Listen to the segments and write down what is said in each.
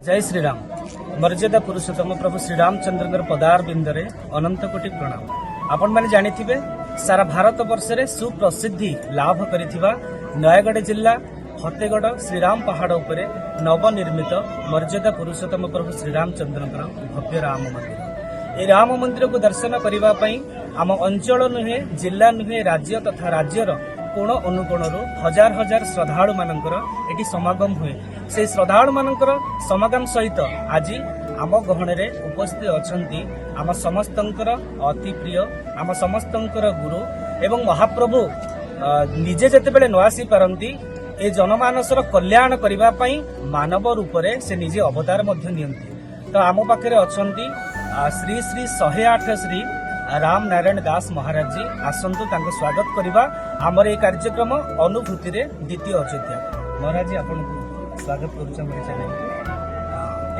जय श्रीराम। मर्यादा पुरुषोत्तम प्रभु श्रीरामचंद्र पदार बिंदरे अनंत कोटि प्रणाम। आपण मैंने जानिथिबे सारा भारत वर्ष रे सुप्रसिद्धि लाभ करिथिबा नयगढ़ जिला फतेगढ़ श्रीराम पहाड़ उपरे नवनिर्मित मर्यादा पुरुषोत्तम प्रभु श्रीरामचंद्र भव्य राम मंदिर। ए राम मंदिर को दर्शन करने पई आम अंचल नुहे जिला नुहे राज्य तथा राज्यर कोण अनुकोण हजार हजार श्रद्धालु मानकर एटी समागम हुए। से श्रद्धालु मानकर समागम सहित आज आम गहन रे उपस्थित अछंती आम समस्तंकर अति प्रिय आम समस्तंकर गुरु एवं महाप्रभु निजे जेतेबेले न आसी पारंती ए जनमानसर कल्याण करिबा पई मानव रूप रे से निजे अवतार मध्य नियंती। तो आम पाखरे अछंती श्री श्री 108 श्री राम नारायण दास महाराज जी आसंतु तांको स्वागत करबा हमर ए कार्यक्रम अनुभूति रे द्वितीय अयोध्या। महाराज जी आपन स्वागत करूछन मेरे चैनल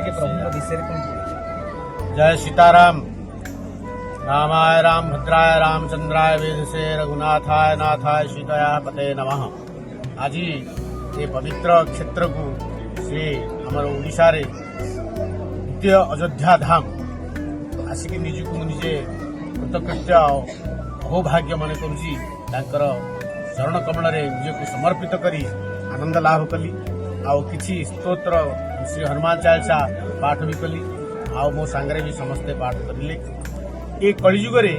के प्रभु विषय रे कोन। जय सीताराम। रामाय राम भद्राय रामचंद्राय वेदसे रघुनाथाय नाथाय सीताया पते नमः। आज ये पवित्र क्षेत्र को से हमर ओडिशा रे द्वितीय अयोध्या धाम आसिक निज को निजे कृतकृत्य अहोभाग्य मन करुची तांकर शरण कमल रे निज को समर्पित करी आनंद लाभ कली। आउ किछि स्तोत्र श्री हनुमान चालीसा पाठ भी कली। आउ मो सांगरे भी समस्ते पाठ करिले। ए कलिजुग रे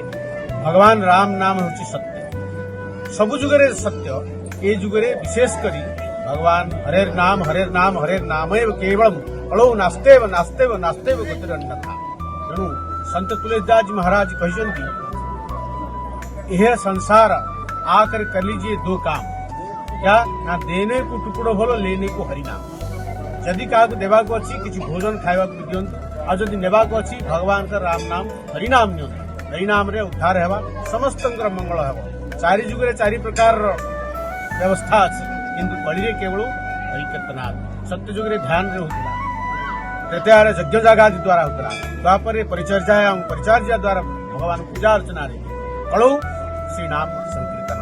भगवान राम नाम होची सत्य। सबु जुग रे सत्य ए जुग रे विशेष करी भगवान हरेर नाम एव केवलम कलौ नास्तेव नास्तेव नास्तेव गतिरन्यथा। तेणु संत तुलसीदास जी महाराज कहते यह संसार आकर कर लीजिए दो काम, क्या ना देने को टुकड़ो भलो लेने को हरिनाम। यदि क्या देवा को अच्छी किसी भोजन खावा को दियंतु और जदि नेबा को अच्छी भगवान का राम नाम हरिनाम नियंतु। हरिनाम रे उद्धार हेबा समस्त मंगल हेबा। चारि जुग रे चारि प्रकार व्यवस्था अच्छी किंतु कली रे केवल हरि कीर्तनाद। सत्य जुग रे ध्यान रे होता, त्रेता यज्ञ जागादि द्वारा होता, द्वापर परिचर्या एवं परिचर्या द्वारा भगवान पूजा अर्चना रे कलौ श्री नाम संकीर्तन।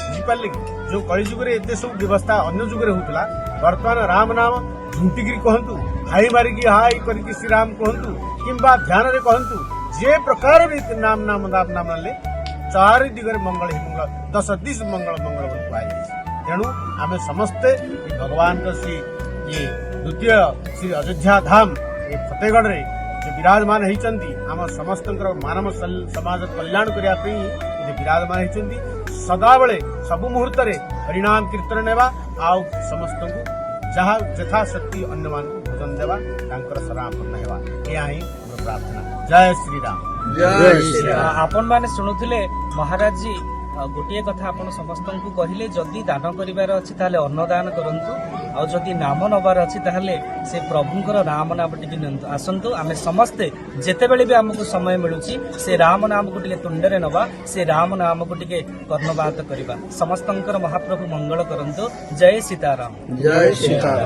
बुझिपारे कि जो कलिजुग रे एते सब व्यवस्था अन्य जुग रे होता, वर्तमान राम नाम झुंटिकी कहतु हाई मारिकी हाई करिकी श्री राम कहतु किंबा ध्यान रे कहतु जे प्रकार नाम नाम नाम ले चारि दिगरे मंगल ही मंगल 10 दिश मंगल मंगल कहु। तेणु आम समस्ते भगवान का श्री ये द्वितीय श्री अयोध्या धाम ये फतेगढ़ रे जो विराजमान होती आम समस्त मानव समाज कल्याण करने विराजमान होती। सदा बेले सब मुहूर्त रे हरिनाम कीर्तन नेबा आउ समस्त को जहाँ यथा शक्ति अन्य मान भोजन देवा तांकर सरापन्न हेबा या ही मोर प्रार्थना। जय श्री राम। जय श्री राम। आपण माने सुनुथिले महाराज जी गोटे कथा आपण समस्त को कहले जदि दान करिवार अछि ताले अन्नदान करंतु आ जदि नाम नबार अछि ताले से प्रभुंकर नाम नाम टिके नियंतु। आसंतु आमे समस्ते जेतेबेले भी हमको समय मिलुछि से राम नाम को टिके तुंडरे नबा से राम नाम को टिके कर्णपात करिबा। समस्तंकर महाप्रभु मंगल करंतु। जय सीताराम। जय सीताराम।